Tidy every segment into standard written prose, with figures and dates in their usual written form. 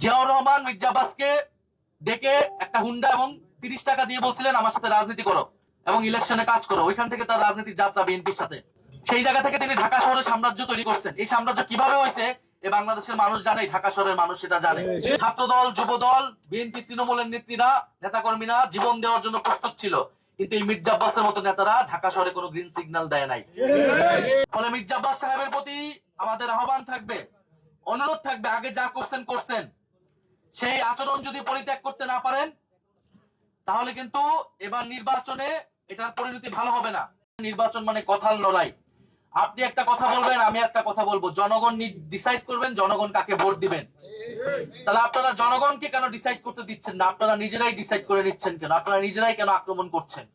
জিয়াউর রহমান মির্জা আব্বাসকে ডেকে একটা হুন্ডা এবং 30 টাকা দিয়ে বলছিলেন আমার সাথে রাজনীতি করো এবং ইলেকশনে কাজ করো। ওইখান থেকে তার রাজনীতির যাত্রা বিএনপির সাথে। সেই জায়গা থেকে তিনি ঢাকা শহরে সাম্রাজ্য তৈরি করছেন। এই সাম্রাজ্য কিভাবে হয়েছে এই বাংলাদেশের মানুষ জানে, ঢাকা শহরের মানুষ সেটা জানে। ছাত্র দল, যুব দল, বিএনপি, তৃণমূলের নেত্রীরা, নেতাকর্মীরা জীবন দেওয়ার জন্য প্রস্তুত ছিল, কিন্তু এই মির্জা আব্বাসের মতো নেতারা ঢাকা শহরে কোনো গ্রিন সিগন্যাল দেয় নাই। ফলে মির্জা আব্বাস সাহেবের প্রতি আমাদের আহ্বান থাকবে, অনুরোধ থাকবে, আগে যা করছেন সেই আচরণ যদি পরিত্যাগ করতে না পারেন তাহলে কিন্তু এবার নির্বাচনে এটার পরিণতি ভালো হবে না। নির্বাচন মানে কথার লড়াই। আপনি একটা কথা বলবেন, আমি একটা কথা বলবো, জনগণ ডিসাইড করবেন জনগণ কাকে ভোট দিবেন। তাহলে আপনারা জনগণকে কেন ডিসাইড করতে দিচ্ছেন না? আপনারা নিজেরাই ডিসাইড করে নিচ্ছেন কেন? আপনারা নিজেরাই কেন আক্রমণ করছেন?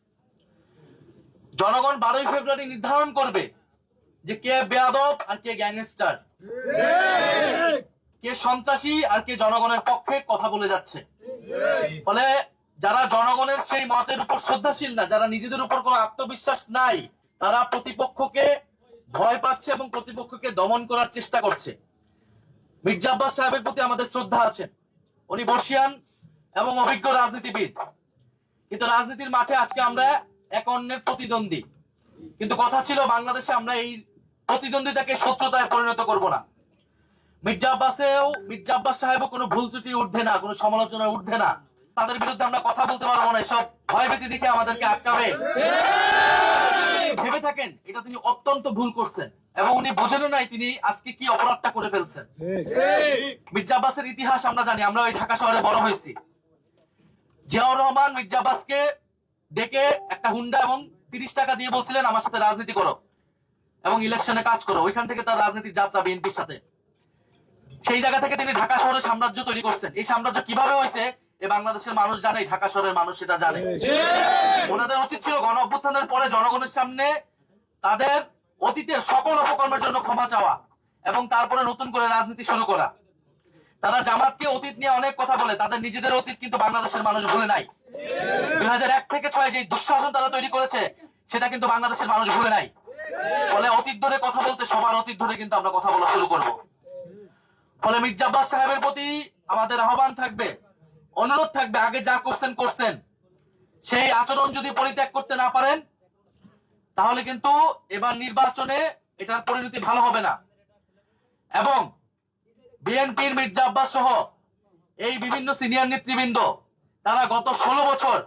জনগণ 12ই ফেব্রুয়ারি নির্ধারণ করবে যে কে বেয়াদব আর কে গ্যাংস্টার, কে সন্ত্রাসী আর কে জনগণের পক্ষে কথা বলে যাচ্ছে। ফলে যারা জনগণের সেই মতের উপর শ্রদ্ধাশীল না, যারা নিজেদের উপর কোনো আত্মবিশ্বাস নাই, তারা প্রতিপক্ষকে ভয় পাচ্ছে এবং প্রতিপক্ষকে দমন করার চেষ্টা করছে। মির্জা আব্বাস সাহেবের প্রতি আমাদের শ্রদ্ধা আছে, উনি বর্ষিয়ান এবং অভিজ্ঞ রাজনীতিবিদ, কিন্তু রাজনীতির মাঠে আজকে আমরা এক অন্যের প্রতিদ্বন্দ্বী। কিন্তু কথা ছিল বাংলাদেশে আমরা এই প্রতিদ্বন্দ্বিতাকে শত্রুতায় পরিণত করব না। মির্জা আব্বাস সাহেবও কোনো ভুল ত্রুটির ঊর্ধ্বে না, কোনো সমালোচনার ঊর্ধ্বে না। তাদের বিরুদ্ধে আমরা কথা বলতে পারবো না, এসব ভয়ভীতি দেখে আমাদেরকে আটকাবে ভেবে থাকেন, এটা তিনি অত্যন্ত ভুল করছেন এবং উনি বোঝেনও নাই তিনি আজকে কি অপরাধটা করে ফেলছেন। মির্জা আব্বাসের ইতিহাস আমরা জানি, আমরা ওই ঢাকা শহরে বড় হয়েছি। জিয়াউর রহমান মির্জা আব্বাসকে ডেকে একটা হুন্ডা এবং 30 টাকা দিয়ে বলছিলেন আমার সাথে রাজনীতি করো এবং ইলেকশনে কাজ করো। ওইখান থেকে তার রাজনীতির যাত্রা বিএনপির সাথে। সেই জায়গা থেকে তিনি ঢাকা শহরে সাম্রাজ্য তৈরি করছেন। এই সাম্রাজ্য কিভাবে হয়েছে এই বাংলাদেশের মানুষ জানে, ঢাকা শহরের মানুষ সেটা জানে। ওনাদের উচিত ছিল গণ অভ্যুত্থানের পরে জনগণের সামনে তাদের অতীতের সকল অপকর্মের জন্য ক্ষমা চাওয়া এবং তারপরে নতুন করে রাজনীতি শুরু করা। তারা জামাতকে অতীত নিয়ে অনেক কথা বলে, তাদের নিজেদের অতীত কিন্তু বাংলাদেশের মানুষ ভুলে নাই। 2001 থেকে 6 যে দুঃশাসন তারা তৈরি করেছে সেটা কিন্তু বাংলাদেশের মানুষ ভুলে নাই। ফলে অতীত ধরে কথা বলতে সবার অতীত ধরে কিন্তু আমরা কথা বলা শুরু করব। ফলে মির্জা আব্বাস সাহেবের প্রতি আমাদের আহ্বান থাকবে, অনুরোধ থাকবে, আগে যা করছেন সেই আচরণ যদি পরিত্যাগ করতে না পারেন তাহলে কিন্তু এবার নির্বাচনে এটার পরিণতি ভালো হবে না। এবং বিএনপির মির্জা আব্বাস সহ এই বিভিন্ন সিনিয়র নেতৃবৃন্দ তারা গত 16 বছর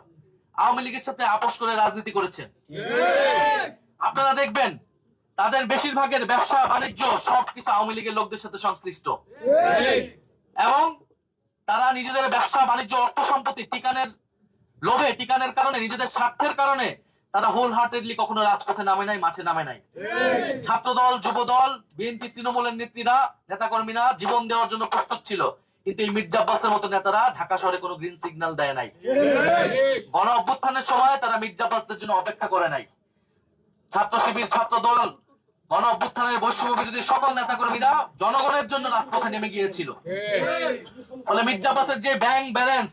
আওয়ামী লীগের সাথে আপোষ করে রাজনীতি করেছে। আপনারা দেখবেন তাদের বেশিরভাগের ব্যবসা বাণিজ্য সবকিছু আওয়ামী লীগের লোকদের সাথে সংশ্লিষ্ট এবং তারা নিজেদের ব্যবসা বাণিজ্য অর্থ সম্পত্তি টিকানের লোভে, টিকানের কারণে, নিজেদের স্বার্থের কারণে তারা হোল হার্টেডলি কখনো রাজপথে নামে নাই, মাঠে নামে নাই। ছাত্র দল, যুব দল, বিএনপি, তৃণমূলের নেত্রীরা, নেতাকর্মীরা জীবন দেওয়ার জন্য প্রস্তুত ছিল, কিন্তু এই মির্জা আব্বাসের মতো নেতারা ঢাকা শহরে কোনো গ্রিন সিগন্যাল দেয় নাই। গণ অভ্যুত্থানের সময় তারা মির্জা আব্বাসদের জন্য অপেক্ষা করে নাই। ছাত্র শিবির, ছাত্র দল, গণ অভ্যুত্থানের বৈষম্য বিরোধী সকল নেতাকর্মীরা জনগণের জন্য রাজপথে নেমে গিয়েছিল। ফলে মির্জা আব্বাসের যে ব্যাংক ব্যালেন্স,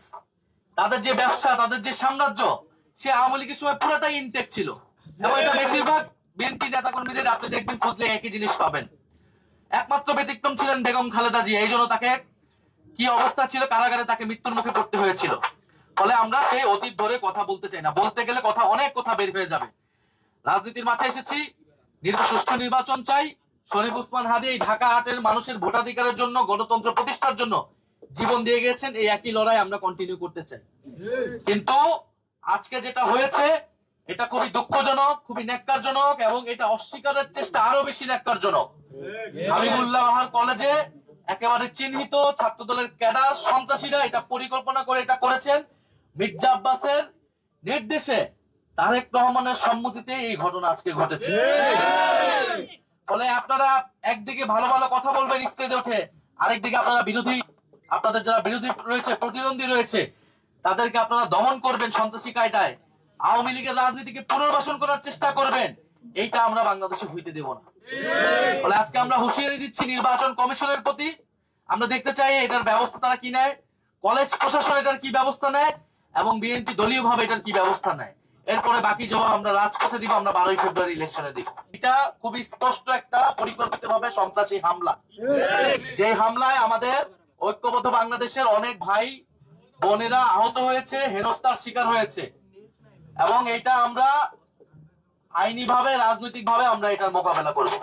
তাদের যে ব্যবসা, তাদের যে সাম্রাজ্য, সে আওয়ামী লীগের সময় পুরোটাই ইনটেক ছিল এবং এটা বেশিরভাগ বিএনপি নেতাকর্মীদের আপনি দেখবেন খুঁজলে একই জিনিস পাবেন। একমাত্র ব্যতিক্রম ছিলেন বেগম খালেদা জিয়া, এই জন্য তাকে কি অবস্থা ছিল, কারাগারে তাকে মৃত্যুর মুখে পড়তে হয়েছিল। ফলে আমরা সেই অতীত ধরে কথা বলতে চাই না, বলতে গেলে অনেক কথা বের হয়ে যাবে। রাজনীতির মাঠে এসেছি, সুষ্ঠু নির্বাচন চাই। শরীফ ওসমান হাদী এই ঢাকা 8-এর মানুষের ভোটাধিকারের জন্য, গণতন্ত্র প্রতিষ্ঠার জন্য জীবন দিয়ে গেছেন। এই একই লড়াই আমরা কন্টিনিউ করতে চাই। কিন্তু আজকে যেটা হয়েছে এটা খুবই দুঃখজনক, খুবই ন্যাক্কারজনক এবং এটা অস্বীকারের চেষ্টা আরো বেশি ন্যাক্কারজনক। হাবিবুল্লাহ কলেজে একেবারে চিহ্নিত ছাত্রদলের ক্যাডার সন্ত্রাসীরা এটা পরিকল্পনা করে এটা করেছেন। মির্জা আব্বাসের নির্দেশে, তারেক রহমানের সম্মতিতে এই ঘটনা আজকে ঘটেছে। ফলে আপনারা একদিকে ভালো ভালো কথা বলবেন স্টেজে উঠে, আরেকদিকে আপনারা আপনাদের যারা বিরোধী রয়েছে, প্রতিদ্বন্দ্বী রয়েছে, তাদেরকে আপনারা দমন করবেন সন্ত্রাসী কায়দায়, আওয়ামী লীগের রাজনীতিকে পুনর্বাসন করার চেষ্টা করবেন। এইটা আমরা বাংলাদেশে হইতে দেব না। ফলে আজকে আমরা হুঁশিয়ারি দিচ্ছি নির্বাচন কমিশনের প্রতি। আমরা দেখতে চাই এটার ব্যবস্থা তারা কি নেয়, কলেজ প্রশাসন এটার কি ব্যবস্থা নেয় এবং বিএনপি দলীয় ভাবে এটার কি ব্যবস্থা নেয়। এরপরে বাকি জবাব আমরা রাজপথে দিব, আমরা 12ই ফেব্রুয়ারি ইলেকশনে দিব। এটা খুবই স্পষ্ট একটা পরিকল্পিত ভাবে সন্ত্রাসী হামলা, যে হামলায় আমাদের ঐক্যবদ্ধ বাংলাদেশের অনেক ভাই বোনেরা আহত হয়েছে, হেনস্থার শিকার হয়েছে, এবং এটা আমরা আইনিভাবে রাজনৈতিকভাবে আমরা এটার মোকাবেলা করব।